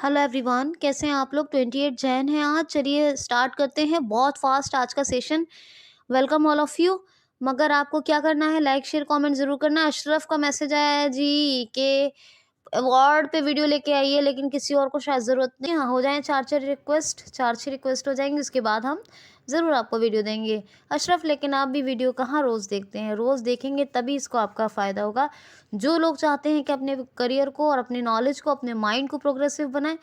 Hello everyone, कैसे हैं आप लोग। 28 जैन है आज। चलिए स्टार्ट करते हैं। बहुत फास्ट आज का session. Welcome all of you. मगर आपको क्या करना है, लाइक शेयर कमेंट जरूर करना है। अशरफ का मैसेज आया है जी के अवार्ड पे वीडियो लेके आइए, लेकिन किसी और को शायद ज़रूरत नहीं। हाँ, हो जाए चार छः रिक्वेस्ट हो जाएंगी, उसके बाद हम ज़रूर आपको वीडियो देंगे अशरफ। लेकिन आप भी वीडियो कहाँ रोज़ देखते हैं, रोज़ देखेंगे तभी इसको आपका फ़ायदा होगा। जो लोग चाहते हैं कि अपने करियर को और अपने नॉलेज को, अपने माइंड को प्रोग्रेसिव बनाएं,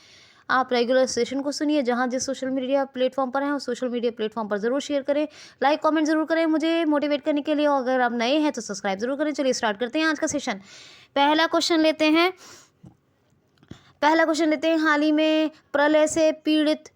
आप रेगुलर सेशन को सुनिए। जहाँ जिस सोशल मीडिया प्लेटफॉर्म पर हैं उस सोशल मीडिया प्लेटफॉर्म पर ज़रूर शेयर करें, लाइक कमेंट ज़रूर करें मुझे मोटिवेट करने के लिए। और अगर आप नए हैं तो सब्सक्राइब ज़रूर करें। चलिए स्टार्ट करते हैं आज का सेशन। पहला क्वेश्चन लेते हैं। हाल ही में प्रलय से पीड़ित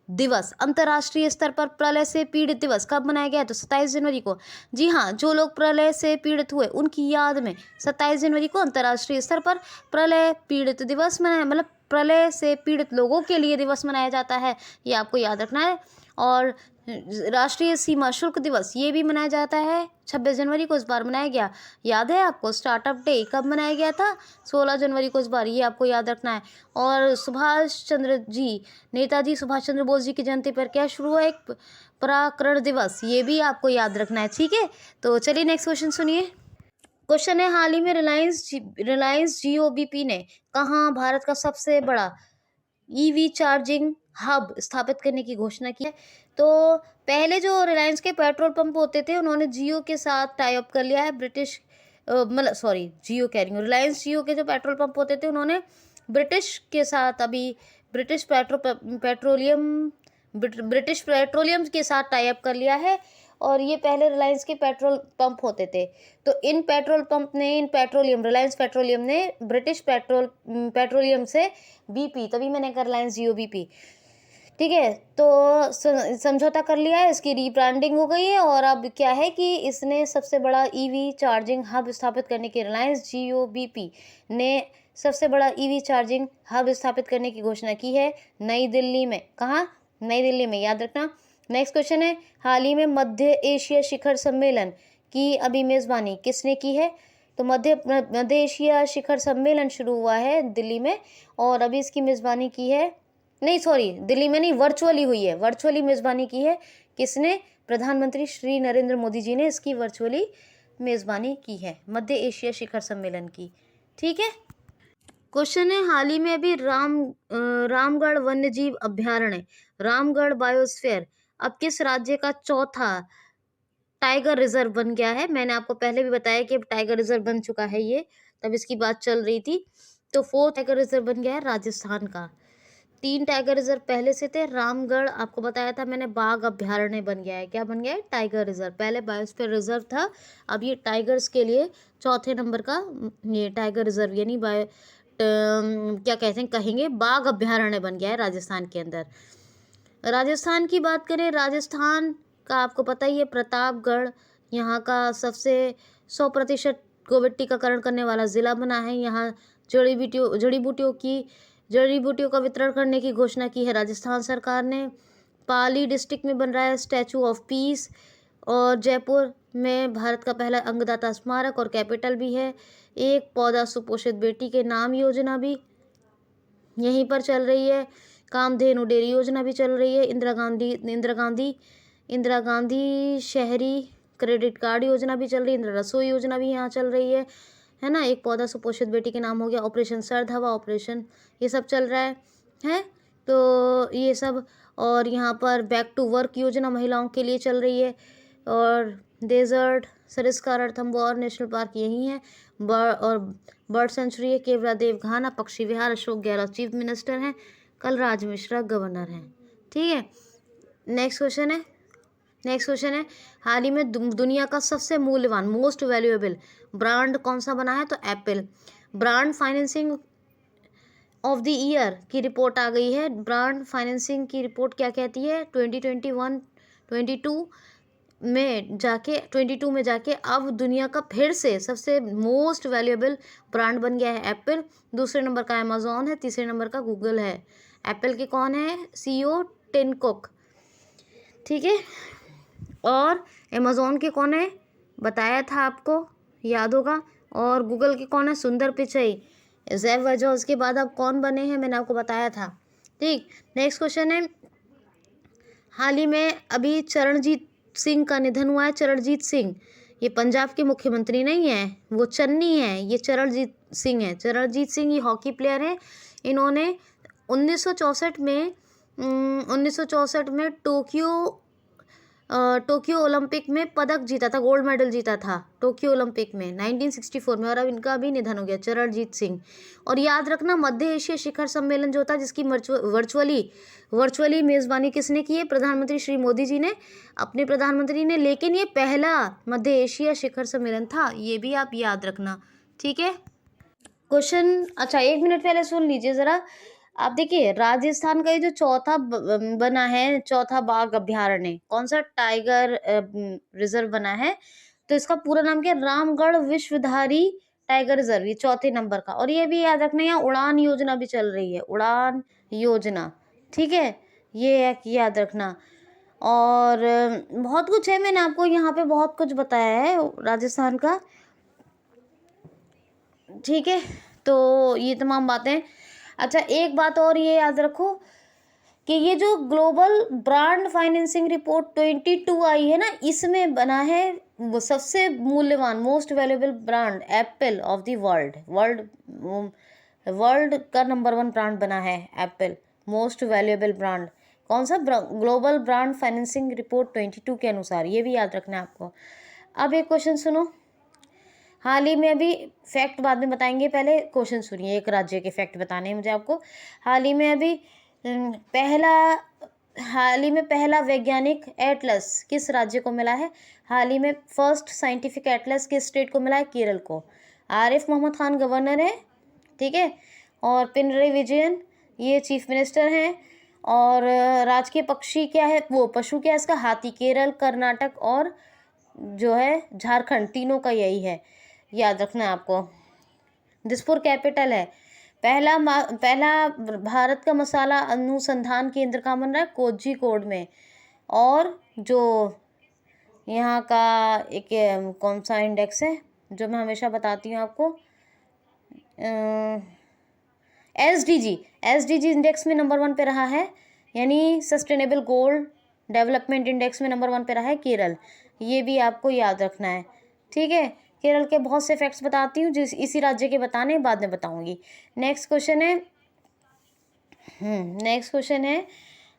दिवस, अंतर्राष्ट्रीय स्तर पर प्रलय से पीड़ित दिवस कब मनाया गया है? तो 27 जनवरी को। जी हाँ, जो लोग प्रलय से पीड़ित हुए उनकी याद में 27 जनवरी को अंतर्राष्ट्रीय स्तर पर प्रलय पीड़ित दिवस मनाया, मतलब प्रलय से पीड़ित लोगों के लिए दिवस मनाया जाता है। ये आपको याद रखना है। और राष्ट्रीय सीमा शुल्क दिवस ये भी मनाया जाता है 26 जनवरी को। इस बार मनाया गया, याद है आपको। स्टार्टअप डे कब मनाया गया था? 16 जनवरी को इस बार, ये आपको याद रखना है। और नेताजी सुभाष चंद्र बोस जी की जयंती पर क्या शुरू हुआ? एक पराक्रम दिवस, ये भी आपको याद रखना है। ठीक है, तो चलिए नेक्स्ट क्वेश्चन सुनिए। क्वेश्चन है, हाल ही में रिलायंस जियोबीपी ने कहाँ भारत का सबसे बड़ा ईवी चार्जिंग हब स्थापित करने की घोषणा की है? तो पहले जो रिलायंस के पेट्रोल पंप होते थे उन्होंने जियो के साथ टाई अप कर लिया है। रिलायंस जियो के जो पेट्रोल पंप होते थे उन्होंने ब्रिटिश के साथ अभी ब्रिटिश पेट्रोलियम के साथ टाई अप कर लिया है। और ये पहले रिलायंस के पेट्रोल पंप होते थे। तो रिलायंस पेट्रोलियम ने ब्रिटिश पेट्रोलियम से बीपी, तभी मैंने कहा रिलायंस जियो बीपी। ठीक है, तो समझौता कर लिया है, इसकी रीब्रांडिंग हो गई है। और अब क्या है कि इसने सबसे बड़ा ईवी चार्जिंग हब स्थापित करने की, रिलायंस जियो बीपी ने सबसे बड़ा ईवी चार्जिंग हब स्थापित करने की घोषणा की है नई दिल्ली में। कहाँ? नई दिल्ली में, याद रखना। नेक्स्ट क्वेश्चन है, हाल ही में मध्य एशिया शिखर सम्मेलन की अभी मेज़बानी किसने की है? तो मध्य एशिया शिखर सम्मेलन शुरू हुआ है दिल्ली में, और अभी इसकी मेज़बानी की है, नहीं सॉरी, दिल्ली में नहीं, वर्चुअली हुई है। वर्चुअली मेज़बानी की है किसने? प्रधानमंत्री श्री नरेंद्र मोदी जी ने इसकी वर्चुअली मेज़बानी की है मध्य एशिया शिखर सम्मेलन की। ठीक है, क्वेश्चन है, हाल ही में अभी रामगढ़ वन्यजीव अभ्यारण्य, रामगढ़ बायोस्फीयर अब किस राज्य का चौथा टाइगर रिजर्व बन गया है? मैंने आपको पहले भी बताया कि अब टाइगर रिजर्व बन चुका है ये, तब इसकी बात चल रही थी। तो 4th टाइगर रिजर्व बन गया है राजस्थान का। 3 टाइगर रिजर्व पहले से थे। रामगढ़ आपको बताया था मैंने, बाघ अभ्यारण्य बन गया है। क्या बन गया है? Tiger reserve. पहले बायोस्फीयर रिजर्व था, अब ये टाइगर्स के लिए चौथे नंबर का ये टाइगर रिजर्व यानी क्या कहते हैं, कहेंगे बाघ अभ्यारण्य बन गया है राजस्थान के अंदर। राजस्थान की बात करें, राजस्थान का आपको पता ही है, प्रतापगढ़ यहाँ का सबसे 100% कोविड टीकाकरण करने वाला ज़िला बना है। यहाँ जड़ी बूटियों का वितरण करने की घोषणा की है राजस्थान सरकार ने। पाली डिस्ट्रिक्ट में बन रहा है स्टैचू ऑफ पीस, और जयपुर में भारत का पहला अंगदाता स्मारक और कैपिटल भी है। एक पौधा सुपोषित बेटी के नाम योजना भी यहीं पर चल रही है। कामधेनु डेयरी योजना भी चल रही है। इंदिरा गांधी शहरी क्रेडिट कार्ड योजना भी चल रही है। इंदिरा रसोई योजना भी यहाँ चल रही है ना। एक पौधा सुपोषित बेटी के नाम हो गया। ऑपरेशन सर्द हवा ऑपरेशन, ये सब चल रहा है तो ये सब। और यहाँ पर बैक टू वर्क योजना महिलाओं के लिए चल रही है। और desert Sariska Ranthambore national park यही है। बर्ड सेंचुरी है केवलादेव घाना पक्षी विहार। अशोक गहलोत चीफ मिनिस्टर हैं, कलराज मिश्रा गवर्नर हैं। ठीक है, नेक्स्ट क्वेश्चन है, हाल ही में दुनिया का सबसे मूल्यवान मोस्ट वैल्यूएबल ब्रांड कौन सा बना है? तो Apple. Brand financing of the year की रिपोर्ट आ गई है। ब्रांड फाइनेंसिंग की रिपोर्ट क्या कहती है? 22 में जाके अब दुनिया का फिर से सबसे मोस्ट वैल्यूएबल ब्रांड बन गया है एप्पल। दूसरे नंबर का अमेजोन है, तीसरे नंबर का गूगल है। एप्पल के कौन है? CEO Tim Cook. ठीक है, और अमेजोन के कौन है? बताया था आपको, याद होगा। और गूगल के कौन है? सुंदर पिचई। जेफ बेजोस के बाद अब कौन बने हैं? मैंने आपको बताया था। ठीक, नेक्स्ट क्वेश्चन है, हाल ही में अभी चरणजीत सिंह का निधन हुआ है। चरणजीत सिंह ये पंजाब के मुख्यमंत्री नहीं है, वो चन्नी है, ये चरणजीत सिंह है। चरणजीत सिंह ये हॉकी प्लेयर है। इन्होंने 1964 में टोक्यो ओलंपिक में पदक जीता था, गोल्ड मेडल जीता था टोक्यो ओलंपिक में 1964 में, और अब इनका भी निधन हो गया, चरणजीत सिंह। और याद रखना, मध्य एशिया शिखर सम्मेलन जो था, जिसकी वर्चुअली मेज़बानी किसने की है? प्रधानमंत्री श्री मोदी जी ने, अपने प्रधानमंत्री ने। लेकिन ये पहला मध्य एशिया शिखर सम्मेलन था, ये भी आप याद रखना, ठीक है। क्वेश्चन, अच्छा 1 मिनट पहले सुन लीजिए ज़रा। आप देखिए, राजस्थान का ये जो बना है, चौथा बाघ अभ्यारण्य, कौन सा टाइगर रिजर्व बना है, तो इसका पूरा नाम क्या है? रामगढ़ विश्वधारी टाइगर रिजर्व, ये चौथे नंबर का। और ये भी याद रखना, यहाँ उड़ान योजना भी चल रही है, उड़ान योजना, ठीक है, ये याद रखना। और बहुत कुछ है, मैंने आपको यहाँ पे बहुत कुछ बताया है राजस्थान का, ठीक है। तो ये तमाम बातें। अच्छा, एक बात और ये याद रखो कि ये जो ग्लोबल ब्रांड फाइनेंसिंग रिपोर्ट 22 आई है ना, इसमें बना है वो सबसे मूल्यवान, most valuable brand Apple of the world का नंबर 1 ब्रांड बना है एप्पल, मोस्ट वैल्यूएबल ब्रांड। कौन सा? ग्लोबल ब्रांड फाइनेंसिंग रिपोर्ट 22 के अनुसार, ये भी याद रखना है आपको। अब एक क्वेश्चन सुनो, हाल ही में अभी, फैक्ट बाद में बताएंगे, पहले क्वेश्चन सुनिए। एक राज्य के फैक्ट बताने हैं मुझे आपको। हाल ही में अभी पहला वैज्ञानिक एटलस किस राज्य को मिला है? हाल ही में फर्स्ट साइंटिफिक एटलस किस स्टेट को मिला है? केरल को। आरिफ मोहम्मद खान गवर्नर है, ठीक है, और पिनरई विजयन ये चीफ मिनिस्टर हैं। और राजकीय पक्षी क्या है, वो पशु क्या है इसका? हाथी। केरल, कर्नाटक और जो है झारखंड, तीनों का यही है, याद रखना है आपको। दिसपुर कैपिटल है। पहला भारत का मसाला अनुसंधान केंद्र कहाँ बन रहा है? कोझिकोड में। और जो यहाँ का एक कौन सा इंडेक्स है जो मैं हमेशा बताती हूँ आपको, एसडीजी इंडेक्स में नंबर 1 पे रहा है, यानी सस्टेनेबल गोल डेवलपमेंट इंडेक्स में नंबर 1 पे रहा है केरल। ये भी आपको याद रखना है, ठीक है। केरल के बहुत से फैक्ट्स बताती हूँ, इसी राज्य के बताने बाद में बताऊंगी। नेक्स्ट क्वेश्चन है,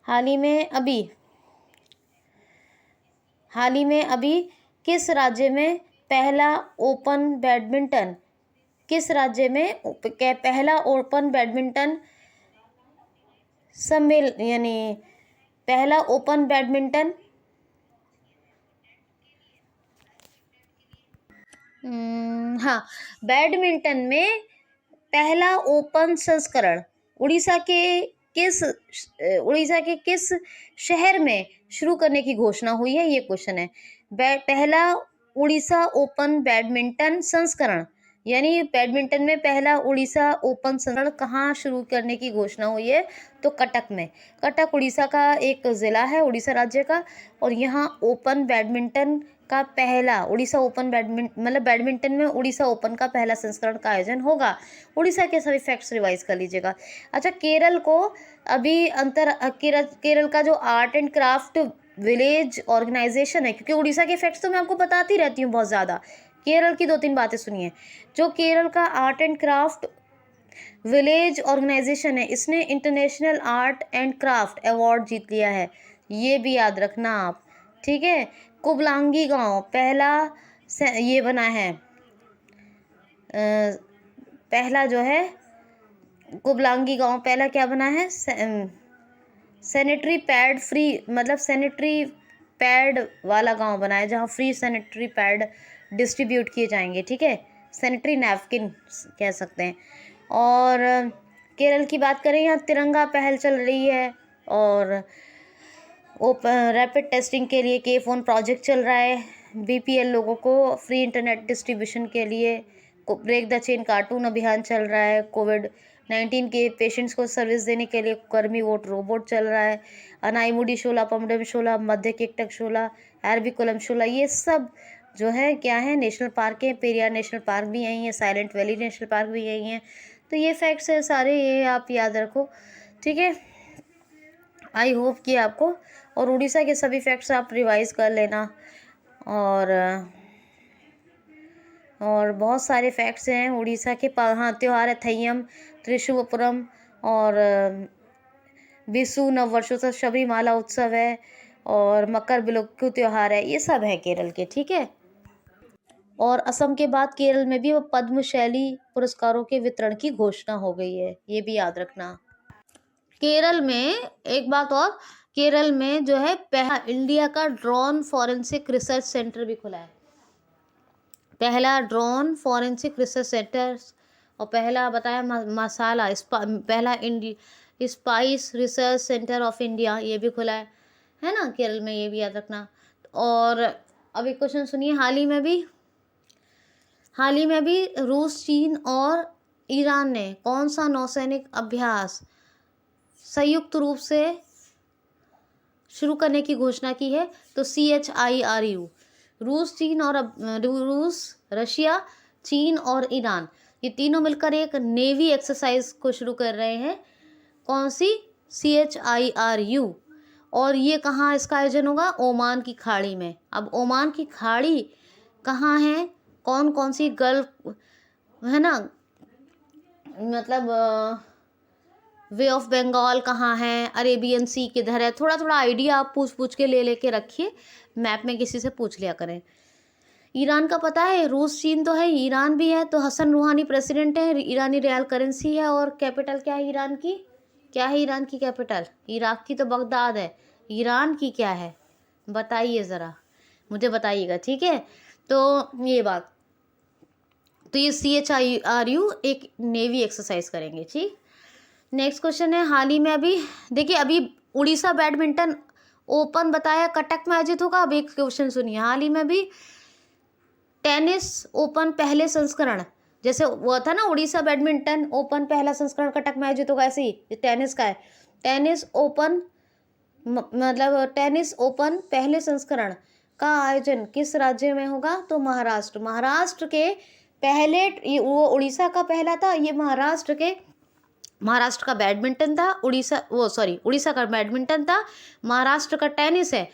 हाल ही में अभी किस राज्य में पहला ओपन बैडमिंटन सम्मेलन, यानी पहला ओपन बैडमिंटन बैडमिंटन में पहला ओपन संस्करण उड़ीसा के किस शहर में शुरू करने की घोषणा हुई है? ये क्वेश्चन है। पहला उड़ीसा ओपन बैडमिंटन संस्करण, यानी बैडमिंटन में पहला उड़ीसा ओपन संस्करण कहाँ शुरू करने की घोषणा हुई है? तो कटक में। कटक उड़ीसा का एक ज़िला है, उड़ीसा राज्य का, और यहाँ ओपन बैडमिंटन का पहला उड़ीसा ओपन बैडमिंटन में उड़ीसा ओपन का पहला संस्करण का आयोजन होगा। उड़ीसा के सभी फैक्ट्स रिवाइज कर लीजिएगा। अच्छा, केरल को अभी केरल का जो art and craft village organisation है, क्योंकि उड़ीसा के फैक्ट्स तो मैं आपको बताती रहती हूँ बहुत ज़्यादा, केरल की 2-3 बातें सुनिए। जो केरल का art and craft village organisation है, इसने international art and craft award जीत लिया है, ये भी याद रखना आप, ठीक है। कुबलांगी गांव पहला ये बना है, पहला जो है कुबलांगी गांव पहला क्या बना है? सैनिटरी पैड फ्री, मतलब सैनिटरी पैड वाला गांव बना है, जहाँ फ्री सैनिटरी पैड डिस्ट्रीब्यूट किए जाएंगे, ठीक है, सैनिटरी नैपकिन कह सकते हैं। और केरल की बात करें, यहाँ तिरंगा पहल चल रही है, और रैपिड टेस्टिंग के लिए K-फोन प्रोजेक्ट चल रहा है, BPL लोगों को फ्री इंटरनेट डिस्ट्रीब्यूशन के लिए ब्रेक द चेन कार्टून अभियान चल रहा है, कोविड-19 के पेशेंट्स को सर्विस देने के लिए कर्मी वोट रोबोट चल रहा है, अनाईमुडी शोला, पमडम शोला, मध्य केकटक शोला, एरविकुलम शोला, ये सब जो है क्या है? नेशनल पार्क है। पेरियार नेशनल पार्क भी यहीं है, साइलेंट वैली नेशनल पार्क भी यहीं है। तो ये फैक्ट्स है सारे, ये आप याद रखो, ठीक है। आई होप कि आपको, और उड़ीसा के सभी फैक्ट्स आप रिवाइज कर लेना। और बहुत सारे फैक्ट्स हैं उड़ीसा के। हाँ, त्यौहार है थय्यम, त्रिशूलपुरम, और विशु नववर्षोत्सव, शबरीमाला उत्सव है, और मकर बिलुक्कु त्योहार है। ये सब है केरल के, ठीक है। और असम के बाद केरल में भी पद्मशैली पुरस्कारों के वितरण की घोषणा हो गई है, ये भी याद रखना। केरल में एक बात और, केरल में जो है पहला इंडिया का ड्रोन फॉरेंसिक रिसर्च सेंटर भी खुला है। पहला ड्रोन फॉरेंसिक रिसर्च सेंटर, और पहला बताया मसाला पहला spice research centre of India, ये भी खुला है ना केरल में, ये भी याद रखना। और अभी क्वेश्चन सुनिए, हाल ही में भी रूस, चीन और ईरान ने कौन सा नौसैनिक अभ्यास संयुक्त रूप से शुरू करने की घोषणा की है? तो CHIRU। रूस, रशिया, चीन और ईरान, ये तीनों मिलकर एक नेवी एक्सरसाइज को शुरू कर रहे हैं। कौन सी? CHIRU। और ये कहाँ इसका आयोजन होगा? ओमान की खाड़ी में। अब ओमान की खाड़ी कहाँ है? कौन कौन सी गल्फ है ना, मतलब वे ऑफ बंगाल कहाँ है, अरेबियन सी किधर है, थोड़ा थोड़ा आइडिया आप पूछ के लेके रखिए, मैप में किसी से पूछ लिया करें। ईरान का पता है? रूस, चीन तो है, ईरान भी है। तो हसन रूहानी प्रेसिडेंट है, ईरानी रियाल करेंसी है, और कैपिटल क्या है ईरान की? क्या है ईरान की कैपिटल? इराक की तो बगदाद है, ईरान की क्या है बताइए ज़रा, मुझे बताइएगा, ठीक है। तो ये बात, तो ये CHIRU एक नेवी एक्सरसाइज करेंगे, ठीक। नेक्स्ट क्वेश्चन है, हाल ही में अभी देखिए, अभी उड़ीसा बैडमिंटन ओपन बताया कटक में आयोजित होगा। अब एक क्वेश्चन सुनिए, हाल ही में भी टेनिस ओपन पहले संस्करण, जैसे वो था ना उड़ीसा बैडमिंटन ओपन पहला संस्करण कटक में आयोजित होगा, ऐसे ही टेनिस का है। टेनिस ओपन मतलब टेनिस ओपन पहले संस्करण का आयोजन किस राज्य में होगा? तो महाराष्ट्र। महाराष्ट्र के पहले, वो उड़ीसा का पहला था, ये महाराष्ट्र का बैडमिंटन था, उड़ीसा का बैडमिंटन था, महाराष्ट्र का टेनिस है।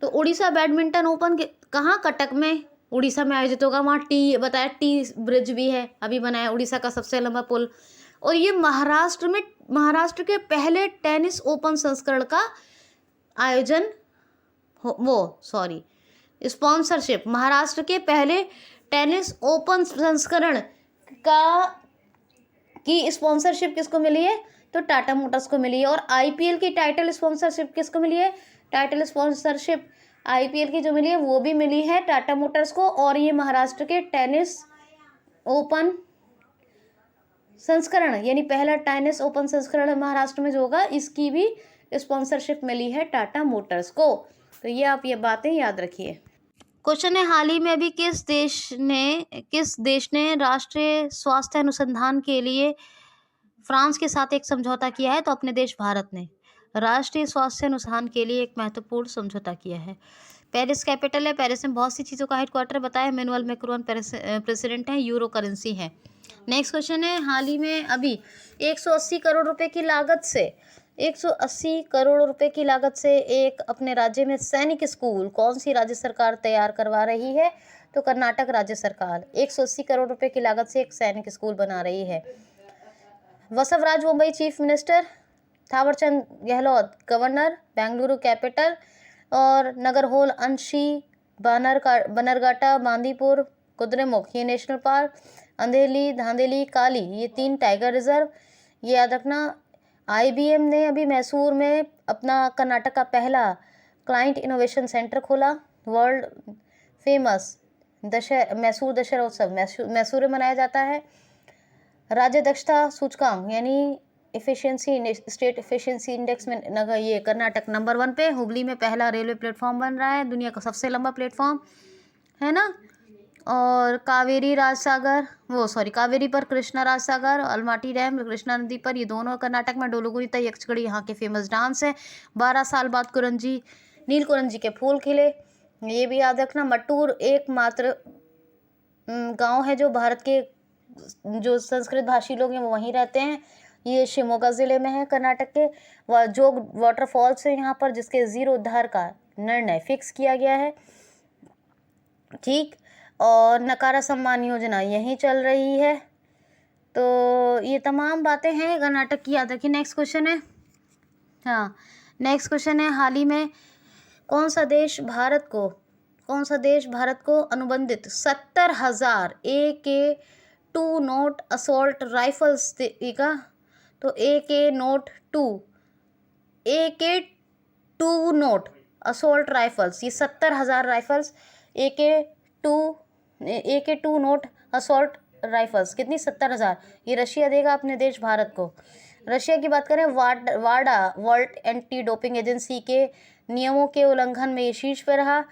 तो उड़ीसा बैडमिंटन ओपन कहाँ? कटक में, उड़ीसा में आयोजित होगा। वहाँ बताया टी ब्रिज भी है, अभी बनाया उड़ीसा का सबसे लंबा पुल। और ये महाराष्ट्र के पहले टेनिस ओपन संस्करण का आयोजन स्पॉन्सरशिप, महाराष्ट्र के पहले टेनिस ओपन संस्करण की स्पॉन्सरशिप किसको मिली है? तो टाटा मोटर्स को मिली है। और IPL की टाइटल स्पॉन्सरशिप किसको मिली है? टाइटल स्पॉन्सरशिप IPL की जो मिली है वो भी मिली है टाटा मोटर्स को। और ये महाराष्ट्र के टेनिस ओपन संस्करण, यानी पहला टेनिस ओपन संस्करण महाराष्ट्र में जो होगा, इसकी भी स्पॉन्सरशिप मिली है टाटा मोटर्स को। तो ये आप ये बातें याद रखिए। क्वेश्चन है, हाल ही में अभी किस देश ने राष्ट्रीय स्वास्थ्य अनुसंधान के लिए फ्रांस के साथ एक समझौता किया है? तो अपने देश भारत ने राष्ट्रीय स्वास्थ्य अनुसंधान के लिए एक महत्वपूर्ण समझौता किया है। पेरिस कैपिटल है, पेरिस में बहुत सी चीज़ों का हेडक्वार्टर बताया। मैनुअल मैक्रोन प्रेसिडेंट है, यूरो करेंसी है। नेक्स्ट क्वेश्चन है, हाल ही में अभी 180 करोड़ रुपए की लागत से 180 करोड़ रुपए की लागत से एक अपने राज्य में सैनिक स्कूल कौन सी राज्य सरकार तैयार करवा रही है? तो कर्नाटक राज्य सरकार 180 करोड़ रुपए की लागत से एक सैनिक स्कूल बना रही है। वसवराज मुंबई chief minister, Thawarchand Gehlot governor, Bengaluru capital, और नगरहोल अंशी, बनरघाटा, बांदीपुर, कुद्रेमुख ये नेशनल पार्क, अंधेली, धांधेली, काली ये 3 टाइगर रिजर्व, ये याद रखना। IBM ने अभी मैसूर में अपना कर्नाटक का पहला क्लाइंट इनोवेशन सेंटर खोला। वर्ल्ड फेमस मैसूर दशहरा उत्सव मैसूर में मनाया जाता है। राज्य दक्षता सूचकांक यानी स्टेट एफिशिएंसी इंडेक्स में ये कर्नाटक नंबर 1 पे। हुबली में पहला रेलवे प्लेटफॉर्म बन रहा है, दुनिया का सबसे लंबा प्लेटफॉर्म है ना। और कावेरी पर कृष्णा राजसागर, अलमाटी डैम कृष्णा नदी पर, ये दोनों कर्नाटक में। डोलुगुनी यक्षगढ़ी यहाँ के फेमस डांस है। 12 साल बाद नील कुरंजी के फूल खिले, ये भी याद रखना। मट्टूर एकमात्र गांव है जो भारत के जो संस्कृत भाषी लोग हैं वो वहीं रहते हैं। ये शिमोगा ज़िले में है कर्नाटक के। जो वाटरफॉल्स है यहाँ पर जिसके जीर्णोद्धार का निर्णय फिक्स किया गया है। ठीक, और नकारा सम्मान योजना यहीं चल रही है। तो ये तमाम बातें हैं कर्नाटक की, याद रखिए। नेक्स्ट क्वेश्चन है, हाँ नेक्स्ट क्वेश्चन है, हाल ही में कौन सा देश भारत को अनुबंधित 70,000 AK-2 नोट असॉल्ट राइफल्स देगा? तो AK-2 नोट असॉल्ट राइफल्स, ये 70,000 rifles AK-2 note assault rifles कितनी, 70,000, ये रशिया देगा अपने देश भारत को। रशिया की बात करें, वाडा वर्ल्ड एंटी डोपिंग एजेंसी के नियमों के उल्लंघन में ये शीर्ष पर रहा।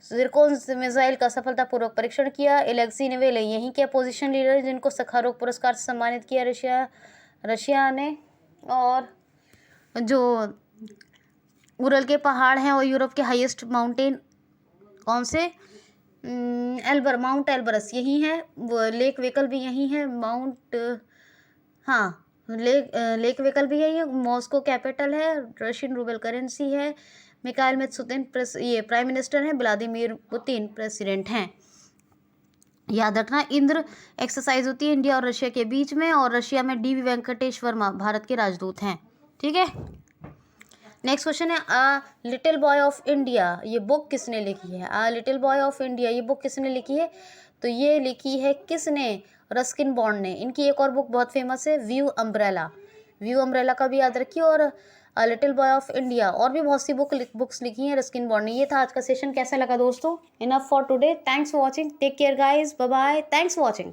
जिरकोन मिसाइल का सफलतापूर्वक परीक्षण किया। एलेक्सी नेवेले यहीं के अपोजिशन लीडर जिनको सखारोव पुरस्कार से सम्मानित किया रशिया ने। और जो उरल के पहाड़ हैं और यूरोप के हाईएस्ट माउंटेन कौन से, माउंट एल्बरस यही है। लेक वेकल भी यही है। लेक वेकल भी यही है। मॉस्को कैपिटल है। रशियन रूबल करेंसी है। मिखाइल मित्सुतिन ये प्राइम मिनिस्टर हैं। व्लादिमीर पुतिन प्रेसिडेंट हैं। याद रखना, इंद्र एक्सरसाइज होती है इंडिया और रशिया के बीच में, और रशिया में DV वेंकटेश वर्मा भारत के राजदूत हैं। ठीक है, नेक्स्ट क्वेश्चन है, a little boy of India ये बुक किसने लिखी है? A little boy of India ये बुक किसने लिखी है? तो ये लिखी है किसने? रस्किन बॉन्ड ने। इनकी एक और बुक बहुत फेमस है, व्यू अम्ब्रेला का भी याद रखिए, और a little boy of India, और भी बहुत सी बुक्स लिखी हैं रस्किन बॉन्ड ने। ये था आज का सेशन, कैसा लगा दोस्तों? Enough for today, thanks for watching, take care guys, bye bye, thanks for watching.